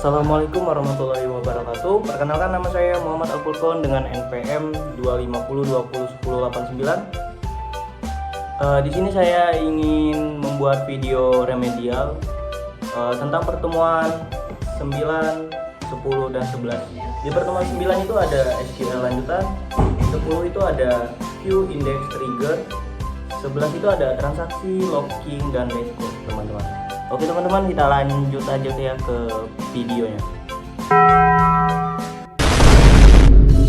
Assalamualaikum warahmatullahi wabarakatuh. Perkenalkan, nama saya Muhammad Al-Furqon dengan NPM 250201089. Di sini saya ingin membuat video remedial tentang pertemuan 9, 10, dan 11. Di pertemuan 9 itu ada SQL lanjutan, 10 itu ada View Index Trigger, 11 itu ada transaksi, locking, dan dashboard, teman-teman. Oke teman-teman, kita lanjut aja ya ke videonya.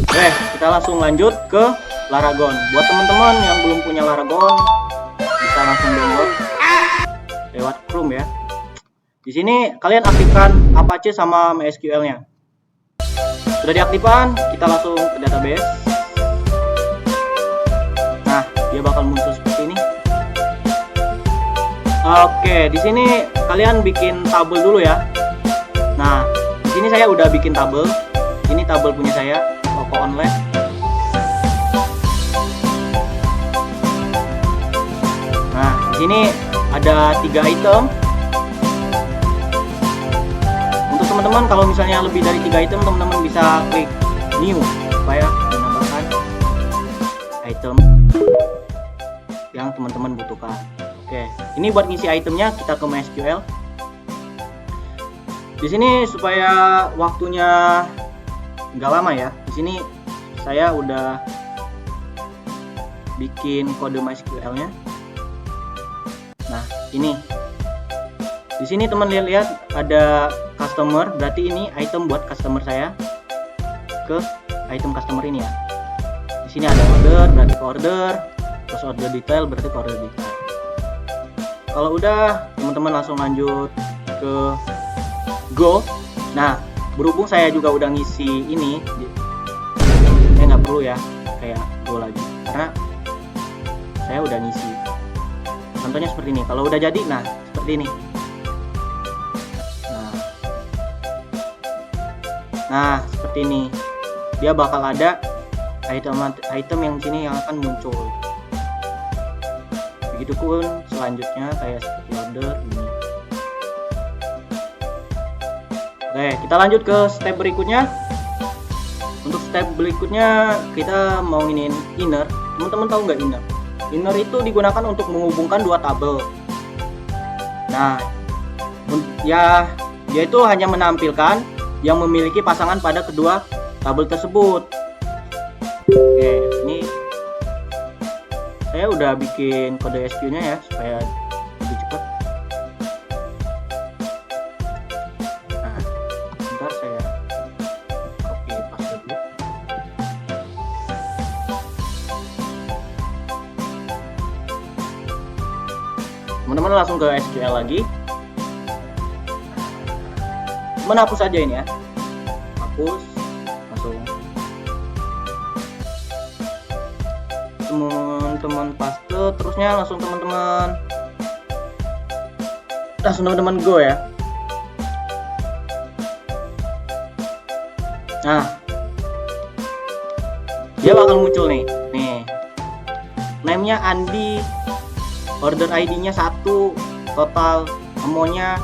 Oke, kita langsung lanjut ke Laragon. Buat teman-teman yang belum punya Laragon, bisa langsung download lewat Chrome ya. Di sini kalian aktifkan Apache sama MySQL-nya. Sudah diaktifkan, kita langsung ke database. Nah, dia bakal muncul seperti ini. Oke, di sini kalian bikin tabel dulu ya. Nah, di sini saya udah bikin tabel. Ini tabel punya saya, toko online. Nah, di sini ada 3 item. Untuk teman-teman, kalau misalnya lebih dari 3 item, teman-teman bisa klik new supaya menambahkan item yang teman-teman butuhkan. Oke, ini buat ngisi itemnya kita ke MySQL. Di sini supaya waktunya nggak lama ya. Di sini saya udah bikin kode MySQL-nya. Nah, ini. Di sini teman lihat ada customer, berarti ini item buat customer saya. Ke item customer ini ya. Di sini ada order, berarti ke order. Terus order detail, berarti ke order detail. Kalau udah, teman-teman langsung lanjut ke Go. Nah, berhubung saya juga udah ngisi ini, saya nggak perlu ya kayak Go lagi, karena saya udah ngisi. Contohnya seperti ini. Kalau udah jadi, nah seperti ini. Nah, seperti ini. Dia bakal ada item yang sini yang akan muncul. Begitupun selanjutnya kayak seperti order ini. Oke, kita lanjut ke step berikutnya. Untuk step berikutnya kita mau ingin inner. Teman-teman tahu nggak inner? Inner itu digunakan untuk menghubungkan 2 tabel. Nah, ya dia itu hanya menampilkan yang memiliki pasangan pada kedua tabel tersebut. Oke, ini saya udah bikin kode SQ-nya ya supaya lebih cepat. Nah, bentar saya copy paste dulu. Teman-teman langsung ke SQL lagi. Teman hapus aja ini ya. Hapus, langsung. Teman-teman paste, terusnya langsung teman-teman go ya. Nah, dia bakal muncul nih name-nya Andi, order ID-nya 1, total amount-nya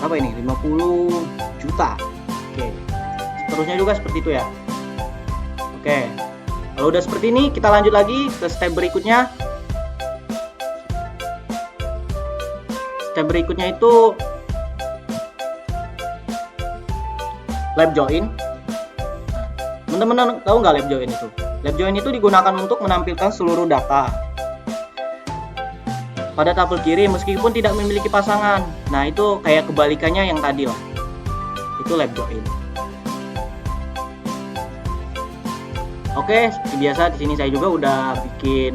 apa ini, 50 juta. Oke, seterusnya juga seperti itu ya. Oke, kalau udah seperti ini, kita lanjut lagi ke step berikutnya. Step berikutnya itu lab join. Teman-teman tahu nggak lab join itu? Lab join itu digunakan untuk menampilkan seluruh data pada tabel kiri meskipun tidak memiliki pasangan. Nah, itu kayak kebalikannya yang tadi lah. Itu lab join. Oke, seperti biasa di sini saya juga udah bikin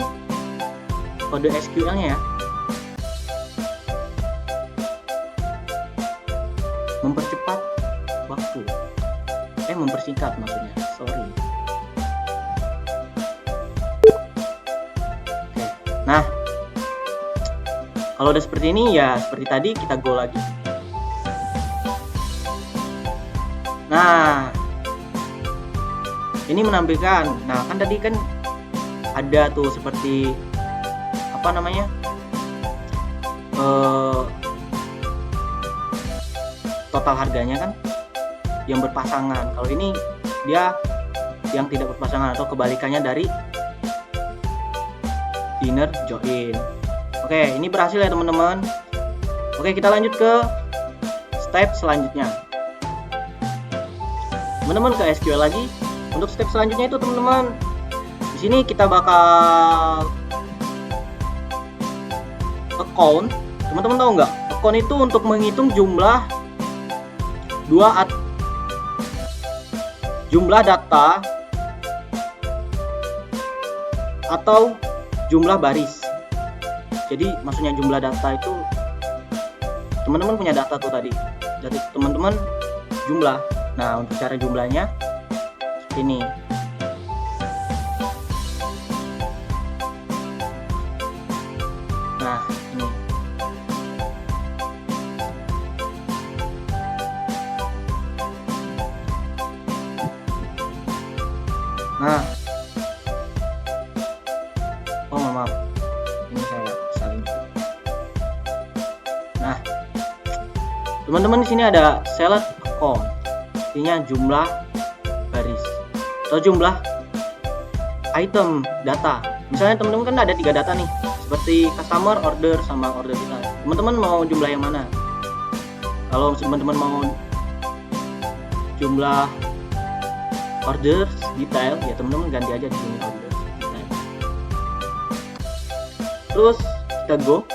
kode SQL-nya ya. Mempercepat waktu. Mempersingkat maksudnya. Sorry. Oke. Nah, kalau udah seperti ini ya seperti tadi kita go lagi. Nah, ini menampilkan. Nah, kan tadi kan ada tuh seperti apa namanya? total harganya kan yang berpasangan. Kalau ini dia yang tidak berpasangan atau kebalikannya dari inner join. Oke, ini berhasil ya teman-teman. Oke, kita lanjut ke step selanjutnya. Teman-teman ke SQL lagi. Untuk step selanjutnya itu teman-teman, di sini kita bakal account. Teman-teman tahu nggak? Account itu untuk menghitung jumlah data atau jumlah baris. Jadi maksudnya jumlah data itu teman-teman punya data tuh tadi. Jadi teman-teman jumlah. Nah, untuk cara jumlahnya ini. Nah, ini. Nah, oh maaf, ini saya saling. Nah, teman-teman di sini ada select account, artinya jumlah baris atau jumlah item data. Misalnya teman-teman kan ada 3 data nih, seperti customer, order, sama order kita. Teman-teman mau jumlah yang mana? Kalau teman-teman mau jumlah orders detail, ya teman-teman ganti aja di sini orders detail. Terus kita go.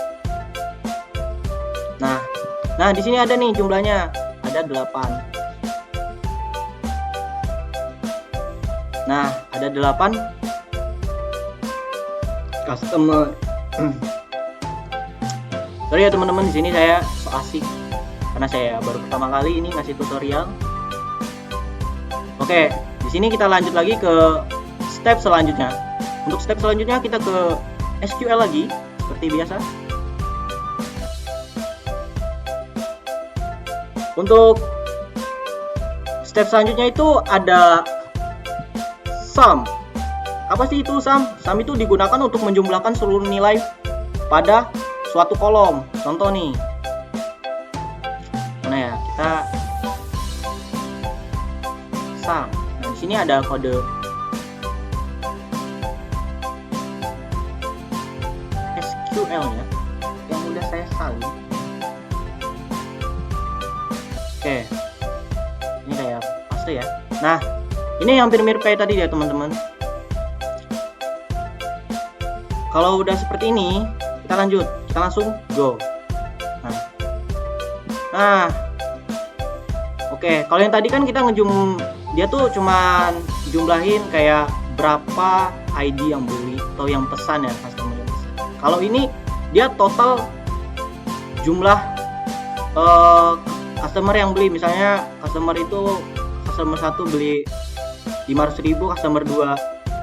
Nah di sini ada nih jumlahnya, ada 8. Nah, ada 8 customer. Sorry ya teman-teman, di sini saya so asik karena saya baru pertama kali ini ngasih tutorial. Oke, di sini kita lanjut lagi ke step selanjutnya. Untuk step selanjutnya kita ke SQL lagi seperti biasa. Untuk step selanjutnya itu ada sum. Apa sih itu sum? Sum itu digunakan untuk menjumlahkan seluruh nilai pada suatu kolom. Contoh nih. Mana ya? Kita sum. Nah, di sini ada kode SQL-nya yang udah saya salin. Oke. Ini kayak paste ya. Nah, ini hampir mirip kayak tadi ya teman-teman. Kalau udah seperti ini, kita lanjut. Kita langsung go. Nah, oke. Kalau yang tadi kan kita dia tuh cuman jumlahin kayak berapa ID yang beli atau yang pesan ya, customer yang pesan. Kalau ini dia total jumlah customer yang beli. Misalnya customer 1 beli 500.000, customer 2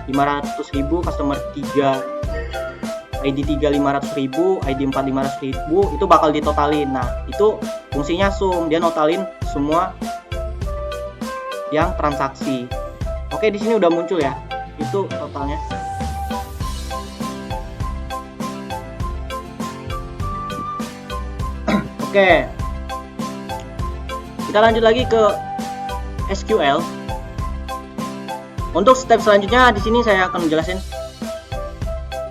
500.000, customer 3 ID 3 500.000, ID 4 500.000, itu bakal ditotalin. Nah, itu fungsinya sum, dia notalin semua yang transaksi. Oke, di sini udah muncul ya, itu totalnya. Oke, kita lanjut lagi ke SQL. Untuk step selanjutnya di sini saya akan menjelaskan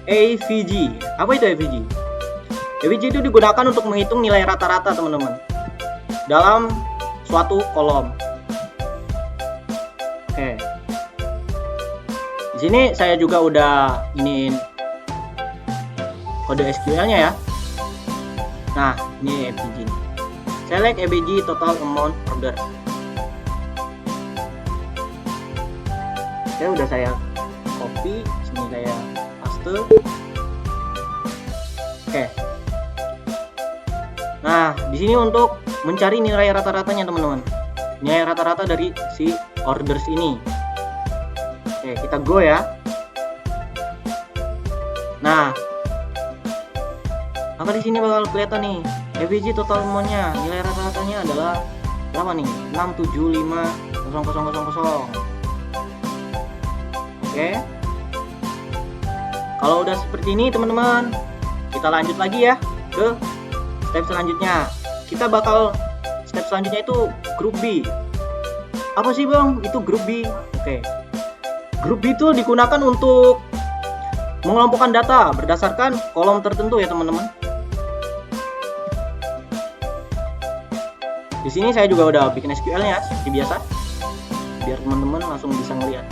AVG. Apa itu AVG? AVG itu digunakan untuk menghitung nilai rata-rata teman-teman dalam suatu kolom. Oke. Di sini saya juga udah iniin kode SQL-nya ya. Nah, ini AVG. Select AVG total amount order. Udah saya copy, sini saya paste. Oke. Nah, di sini untuk mencari nilai rata-ratanya teman-teman. Nilai rata-rata dari si orders ini. Oke, kita go ya. Nah, apa di sini bakal kelihatan nih? AVG total amount-nya, nilai rata-ratanya adalah berapa nih? 6750000. Oke. Kalau udah seperti ini teman-teman, kita lanjut lagi ya ke step selanjutnya. Step selanjutnya itu grup B. Apa sih bang itu grup B? Oke, grup B itu digunakan untuk mengelompokkan data berdasarkan kolom tertentu ya teman-teman. Di sini saya juga udah bikin SQL-nya seperti biasa, biar teman-teman langsung bisa ngeliat.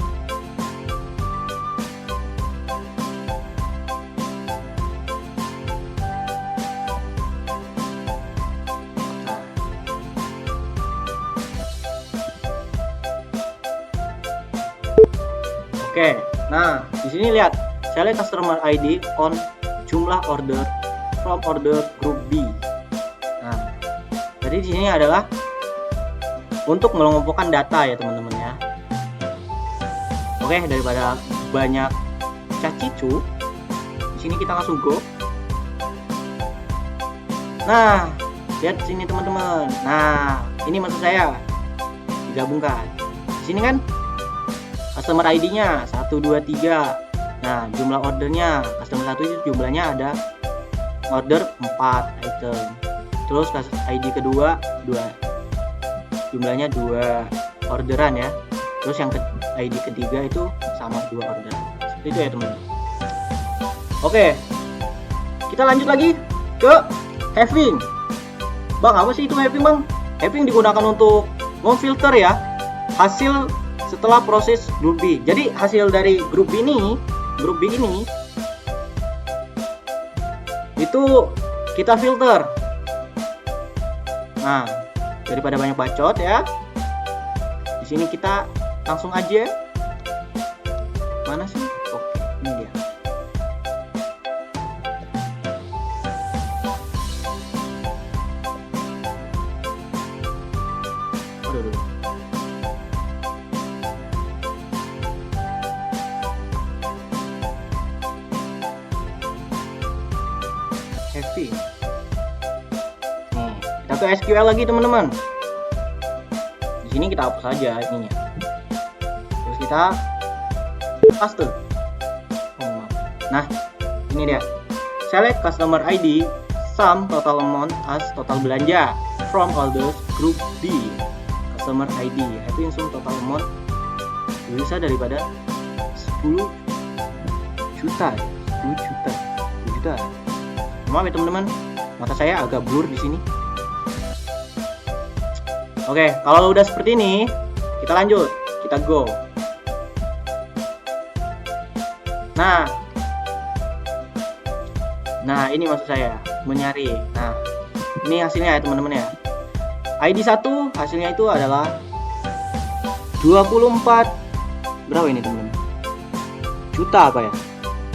Oke, nah di sini lihat, select customer ID on jumlah order from order group B. Nah, jadi di sini adalah untuk mengelompokkan data ya teman-teman ya. Oke, daripada banyak cacicu, di sini kita langsung go. Nah, lihat sini teman-teman. Nah, ini maksud saya digabungkan. Di sini kan customer ID-nya 1, 2, 3. Nah, jumlah ordernya customer 1 itu jumlahnya ada order 4 item. Terus ID kedua 2, jumlahnya 2 orderan ya. Terus yang ID ketiga itu sama 2 orderan. Seperti itu ya teman-teman. Oke, kita lanjut lagi ke having. Bang, apa sih itu having bang? Having digunakan untuk memfilter ya hasil setelah proses grup B. Jadi hasil dari grup B ini itu kita filter. Nah, daripada banyak bacot ya, di sini kita langsung aja. Mana sih? Oke, ini dia. Aduh. Having. Nih, kita ke SQL lagi teman-teman. Di sini kita hapus saja ininya. Terus kita paste. Nah, ini dia. Select customer ID sum total amount as total belanja from orders group B. Customer ID itu sum total amount bisa daripada 10 juta. Maaf ya teman-teman, mata saya agak blur di sini. Oke, kalau udah seperti ini, kita lanjut, kita go. Nah ini maksud saya menyari. Nah, ini hasilnya ya teman-teman ya. ID 1 hasilnya itu adalah 24 berapa ini teman-teman? Juta apa ya?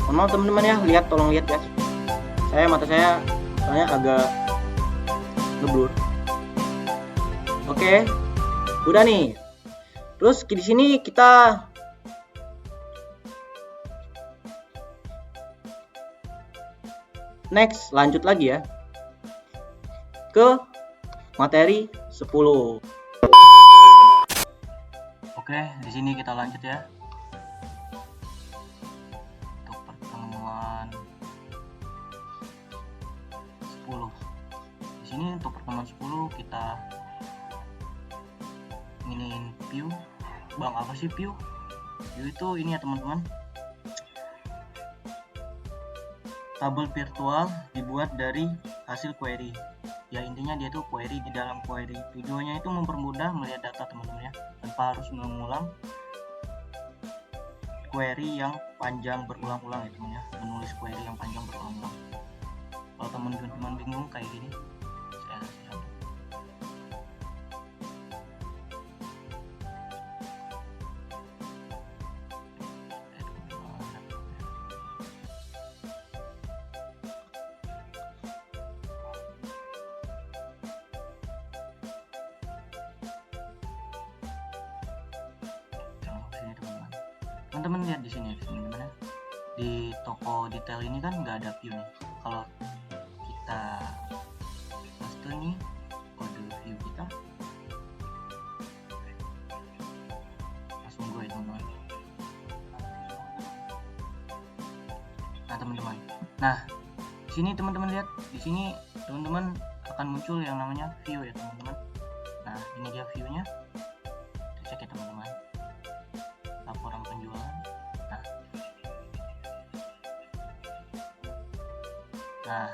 Mohon maaf teman-teman ya, tolong lihat ya. Mata saya soalnya agak ngeblur. Oke, udah nih. Terus di sini kita next, lanjut lagi ya ke materi 10. Oke, di sini kita lanjut ya. Untuk pertemuan 10. Di sini untuk pertemuan 10 kita ingin view. Bang, apa sih view? View itu ini ya teman-teman. Tabel virtual dibuat dari hasil query. Ya intinya dia tuh query di dalam query. Tujuannya itu mempermudah melihat data teman-teman ya, tanpa harus mengulang query yang panjang berulang-ulang ya teman ya. Menulis query yang panjang berulang-ulang. Kalau teman-teman bingung kayak gini, saya kasih contoh. Teman-teman lihat di sini teman-teman ya. Di toko detail ini kan nggak ada view nih. Kalau kita paste nih kode view kita, langsung gue ya teman-teman. Nah teman-teman, sini teman-teman lihat, di sini teman-teman akan muncul yang namanya view ya teman-teman. reviewnya. Kita cek ya teman-teman, laporan penjualan. Nah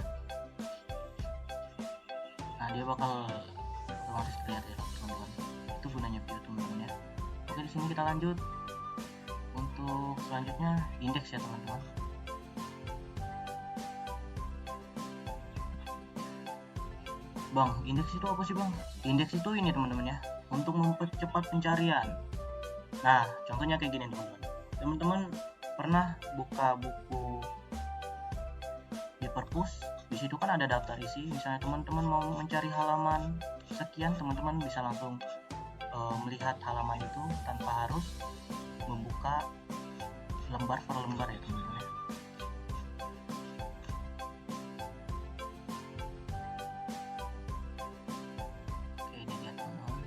dia bakal otomatis terlihat ya teman-teman. Itu gunanya view teman-teman ya. Oke, di sini kita lanjut. Untuk selanjutnya indeks ya teman-teman. Bang, indeks itu apa sih bang? Indeks itu ini teman-teman ya, untuk mempercepat pencarian. Nah, contohnya kayak gini teman-teman. Teman-teman pernah buka buku di perpus, di situ kan ada daftar isi. Misalnya teman-teman mau mencari halaman sekian, teman-teman bisa langsung melihat halaman itu tanpa harus membuka lembar per lembar ya teman-teman ya. Oke, ini dia teman-teman.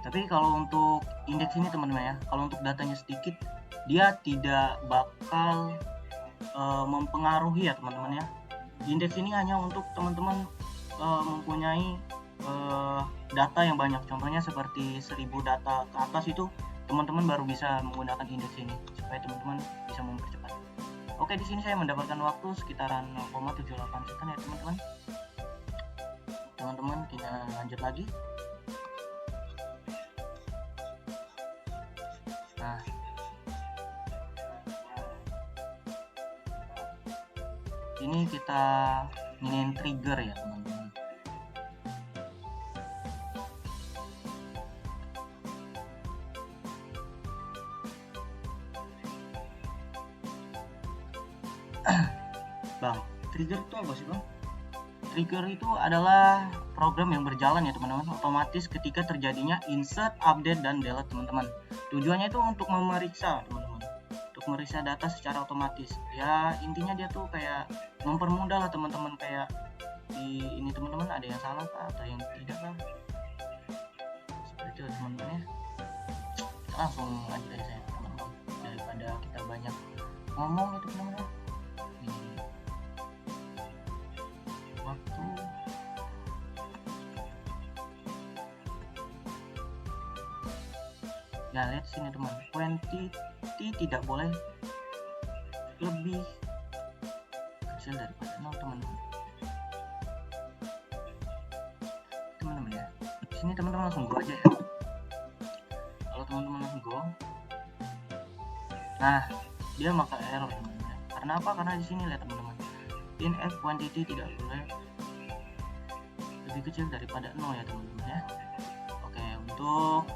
Tapi kalau untuk indeks ini teman-teman ya, kalau untuk datanya sedikit, dia tidak bakal mempengaruhi ya teman-teman ya. Indeks ini hanya untuk teman-teman mempunyai data yang banyak. Contohnya seperti 1000 data ke atas itu teman-teman baru bisa menggunakan indeks ini supaya teman-teman bisa mempercepat. Oke, di sini saya mendapatkan waktu sekitaran 0,78 second ya teman-teman. Teman-teman kita lanjut lagi. Nah, ini kita ingin trigger ya teman-teman. Bang, trigger itu apa sih bang? Trigger itu adalah program yang berjalan ya teman-teman, otomatis ketika terjadinya insert, update, dan delete teman-teman. Tujuannya itu untuk memeriksa teman-teman, untuk memeriksa data secara otomatis. Ya intinya dia tuh kayak mempermudah lah teman-teman, kayak di ini teman-teman ada yang salah kah atau yang tidak kah, seperti itu teman-teman ya. Kita langsung lanjut aja saya teman-teman, daripada kita banyak ngomong itu teman-teman ya. Waktu ya, lihat sini teman, quantity tidak boleh lebih kecil daripada 0 teman-teman ya. Di sini teman-teman langsung go aja ya. Kalau teman-teman langsung go, nah dia maka error teman-teman ya. Karena apa? Karena di sini lihat teman-teman, in f quantity tidak boleh lebih kecil daripada 0 ya teman-teman ya. Oke, untuk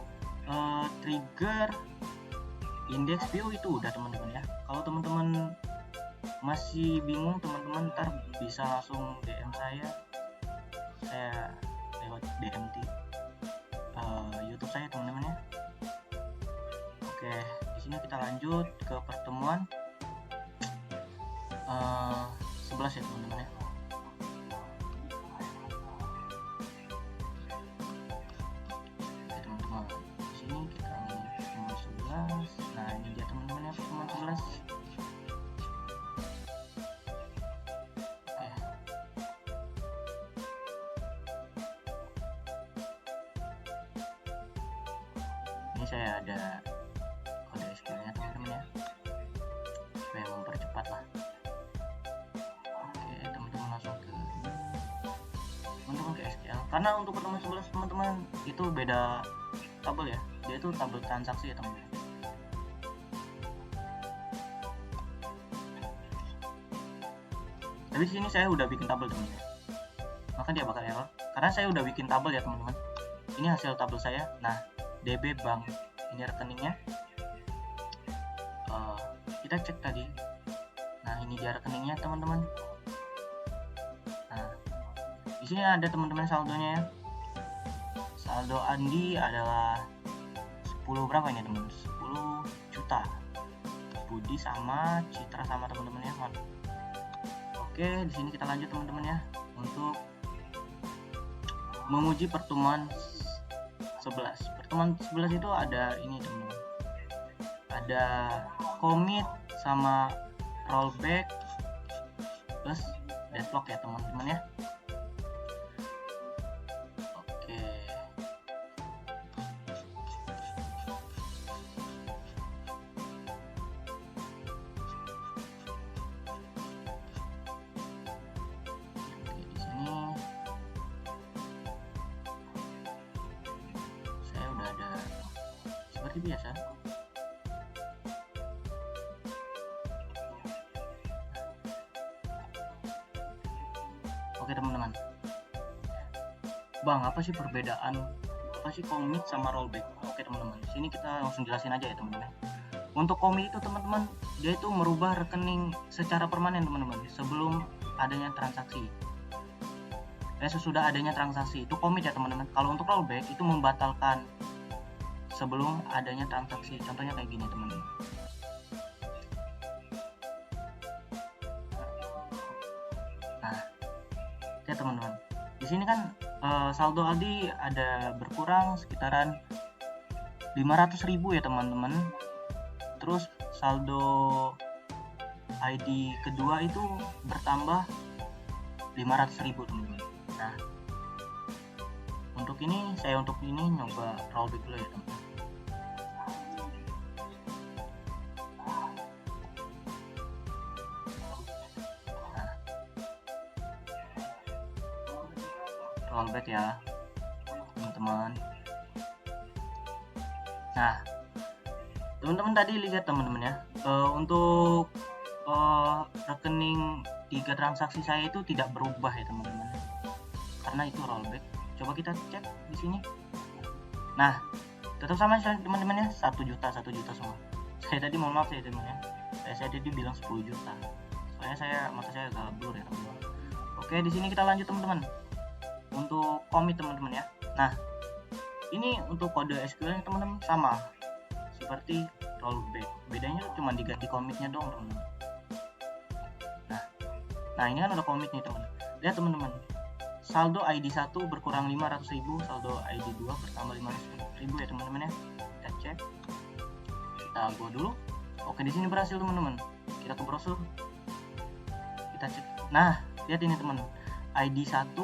trigger index view itu udah teman-teman ya. Kalau teman-teman masih bingung teman-teman, ntar bisa langsung DM saya lewat DM di YouTube saya teman-teman ya. Oke, di sini kita lanjut ke pertemuan 11 ya teman-teman ya. Oke teman-teman, di sini kita ingin pertemuan 11. Nah ini dia teman-teman ya, pertemuan 11. Oke. Ini saya ada kode SQL-nya teman-teman ya, supaya mempercepat lah. Oke, teman-teman langsung ke SQL. Karena untuk pertemuan 11 teman-teman itu beda tabel ya, dia itu tabel transaksi ya teman-teman. Tapi sini saya udah bikin tabel teman-teman, maka dia bakal error karena saya udah bikin tabel ya teman-teman. Ini hasil tabel saya. Nah, DB Bank ini rekeningnya, kita cek tadi. Nah ini dia rekeningnya teman-teman. Nah di sini ada teman-teman saldonya ya. Saldo Andi adalah 10 berapa ini teman? 10 juta. Budi sama Citra sama teman-teman ya. Oke, di sini kita lanjut teman-teman ya, untuk menguji pertemuan 11. Pertemuan 11 itu ada ini teman-teman, ada commit sama rollback plus deadlock ya teman-teman ya. Oke. Di sini saya udah ada seperti biasa. Oke teman-teman, bang apa sih perbedaan apa sih commit sama rollback? Oke teman-teman, sini kita langsung jelasin aja ya teman-teman. Untuk commit itu teman-teman, dia itu merubah rekening secara permanen teman-teman sebelum adanya transaksi. Sesudah adanya transaksi itu commit ya teman-teman. Kalau untuk rollback itu membatalkan sebelum adanya transaksi. Contohnya kayak gini teman-teman. Nah, ya teman-teman, di sini kan saldo Aldi ada berkurang sekitaran 500.000 ya teman-teman. Terus saldo ID kedua itu bertambah 500.000 teman-teman. Nah, untuk ini nyoba rollback dulu ya teman-teman. Rollback ya teman-teman. Nah teman-teman tadi lihat teman-teman ya, untuk rekening 3 transaksi saya itu tidak berubah ya teman-teman, karena itu rollback. Coba kita cek di sini. Nah tetap sama teman-teman ya, 1 juta semua. Saya tadi mohon maaf ya teman ya, saya tadi bilang 10 juta soalnya mata saya agak blur ya teman-teman. Oke, di sini kita lanjut teman-teman untuk commit teman-teman ya. Nah ini untuk kode SQL teman-teman sama seperti rollback, bedanya cuma diganti commitnya doang teman-teman. Nah ini kan udah commit nih teman. Lihat teman-teman, saldo ID 1 berkurang 500.000, saldo ID 2 bertambah 500.000 ya teman-teman ya. Kita cek, kita go dulu. Oke, di sini berhasil teman-teman. Kita ke browser, kita cek. Nah lihat ini teman, ID 1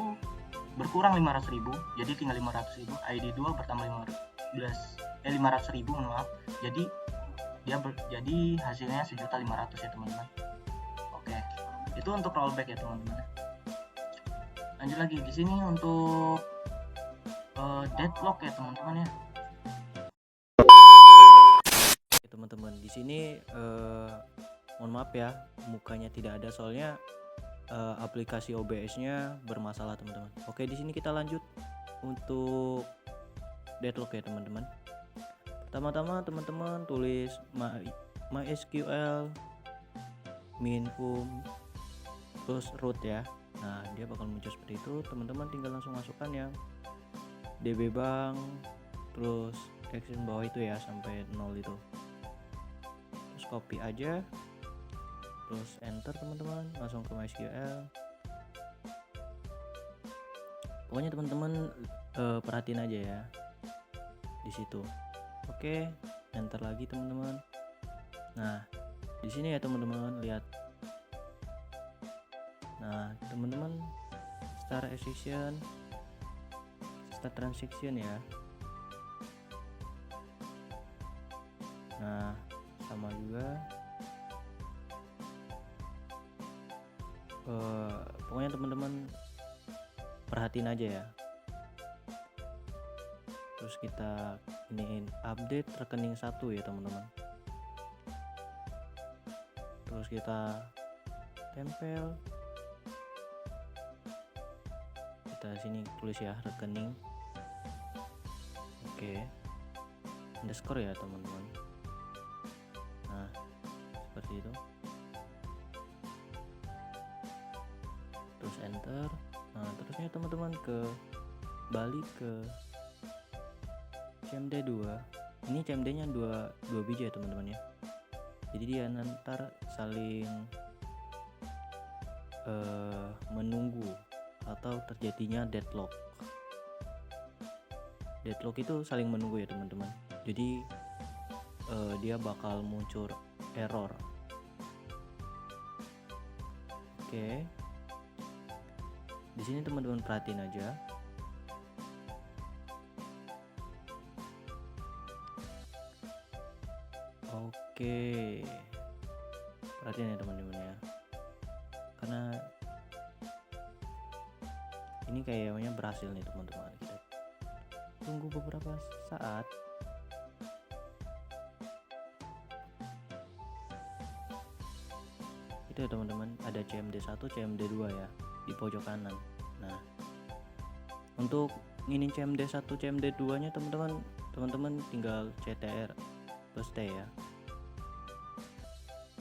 berkurang 500.000, jadi tinggal 500.000. ID 2 bertambah 500.000, mohon maaf. Jadi jadi hasilnya 1.500.000 ya teman-teman. Oke, itu untuk rollback ya teman-teman. Lanjut lagi di sini untuk deadlock ya teman-teman ya. Teman-teman di sini mohon maaf ya, mukanya tidak ada soalnya aplikasi OBS-nya bermasalah teman-teman. Oke, di sini kita lanjut untuk deadlock ya teman-teman. Pertama-tama teman-teman tulis MySQL minfum terus root ya. Nah dia bakal muncul seperti itu. Teman-teman tinggal langsung masukkan yang DB Bank terus action bawah itu ya sampai 0 itu, terus copy aja, terus enter teman-teman, langsung ke MySQL. Pokoknya teman-teman perhatiin aja ya di situ. Oke, enter lagi teman-teman. Nah di sini ya teman-teman lihat. Nah teman-teman start transaction ya. Nah sama juga pokoknya teman-teman perhatiin aja ya. Terus kita iniin update rekening 1 ya teman-teman. Terus kita tempel, kita sini tulis ya rekening. Oke, underscore ya teman-teman. Nah seperti itu, terus enter. Nah terusnya teman-teman balik ke CMD 2. Ini CMD nya 2 biji ya teman-teman ya. Jadi dia nanti saling menunggu atau terjadinya deadlock. Deadlock itu saling menunggu ya teman-teman. Jadi dia bakal muncul error Oke. Di sini teman-teman perhatiin aja. Oke. Perhatiin ya teman-teman ya. Karena ini kayaknya berhasil nih teman-teman. Kita tunggu beberapa saat. Itu ya teman-teman, ada CMD1, CMD2 ya di pojok kanan. Nah, untuk ini CMD1, CMD2 nya teman-teman tinggal CTR plus T ya.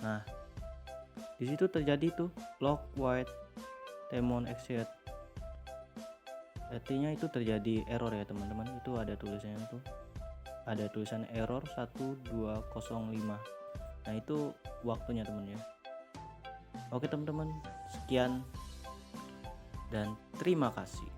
Nah, di situ terjadi tuh lock white Temon exit. Artinya itu terjadi error ya teman-teman. Itu ada tulisannya tuh. Ada tulisan error 1205. Nah, itu waktunya teman ya. Oke teman-teman, sekian dan terima kasih.